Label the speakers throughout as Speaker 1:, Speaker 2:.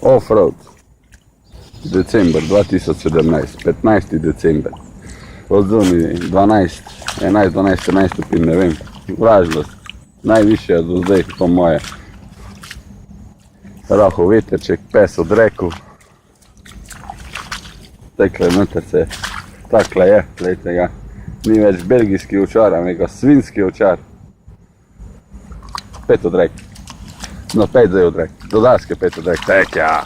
Speaker 1: Offroad. December 2017, 15. december. Od zunaj 11, 14 stopinj, ne vem. Vlažnost. Najvišja do zdaj, po moje. Rahel veterček, pes od reku. Tekle noter se, takle je, gledajte ga. Ni več belgijski ovčar, ampak svinski ovčar. 5 od rek. No, 5 zdaj od rek. Do daske 5 od rek. Tekja.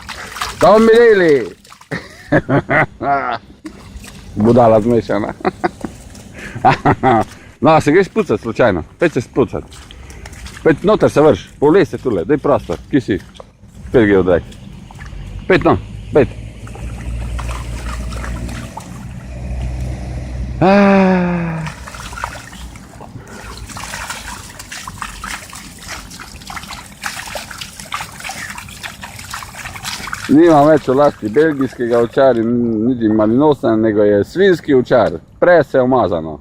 Speaker 1: To mi deli! Budala zmešana. No, se greš spucat slučajno. Pet se spucat. Pet noter se vrš. Povlej se tule, daj prostor. Kje si? 5 gre od rek. 5 no, 5. Nimam več v lasti belgijskega ovčarja, niti malinosa, nego je svinski ovčar. Prese umazano.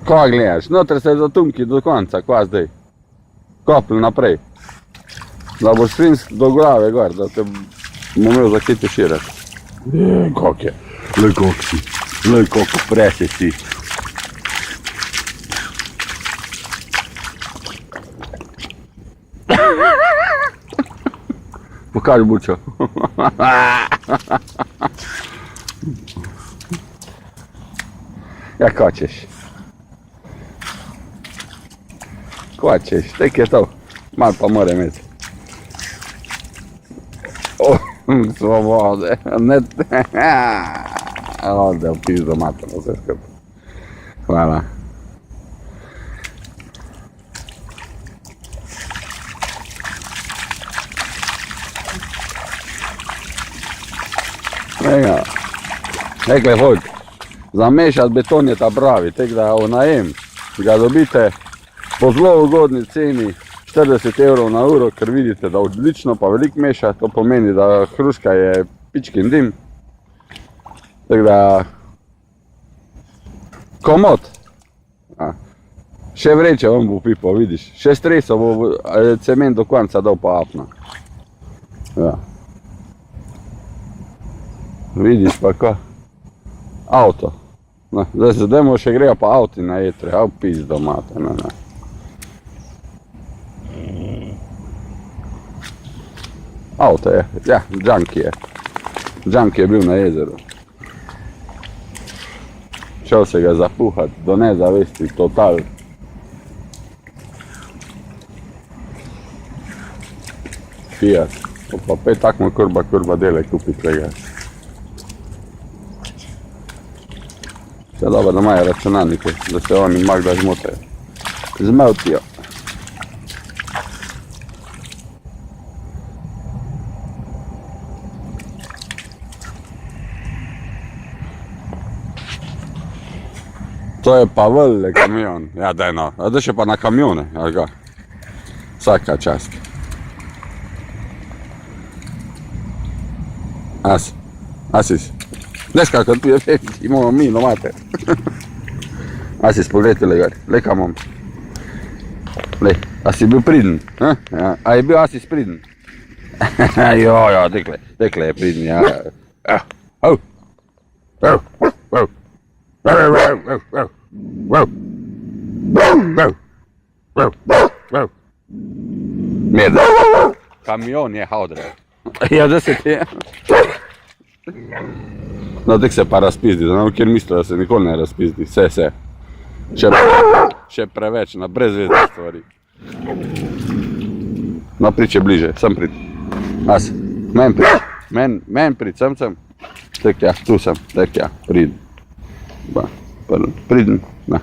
Speaker 1: Kva gledaš? Noter se zatumki do konca, kva zdaj? Kopl naprej. Da boš svinsk do glave gor, da te bomo imel za kaj tuširati. Kak je? Lej kak si. Lej kako prese si. Pokaži bučo. Ja, ko ćeš? Ko ćeš? Tek je to. Mal pa mora imeti. Svobode. Ode u pizdu matano sve skup. Hvala. Nekaj hoď, zamešati beton je ta pravi, tek da v najem ga dobite po zelo ugodni ceni 40 € na uro, ker vidite, da odlično pa veliko meša, to pomeni, da hruška je pičkin dim. Tako da komot. Še vreče vam bo pipal, vidiš, še streso bo cement do konca dal pa apna. Ja. Vidiš pa ko? Avto. Zdaj mu še grejo pa avti na jetre, a v pizdo mate. Avto je, ja, Džanki je. Džanki je bil na jezeru. Šel se ga zapuhat, do nezavesti, total. Fiat. Pa pet takmo kurba dele kupiti tega. Vse dobro, da imajo računalnike, da se oni magda žmotajo. Zmeltijo. To je pa velik kamion. Ja, daj no. A da še pa na kamione, ali ga? Vsaka čast. Asis. Znaš kako tu je već, imamo mi nomate. Asis, pogledajte le gor, le kam imam. Le, a si bil priden? A je bil Asis priden? Jo, dekle je priden, ja. Meda. Kamion je haudre. Ja, da se ti je. No, tek se pa razpizdi, da nam kjer misli, da se nikoli ne razpizdi, vse. Še preveč, na brezvezne stvari. No, priče bliže, sem prid. As, men prid, sem. Tek ja, tu sem, tek ja, prid. Pridem, na.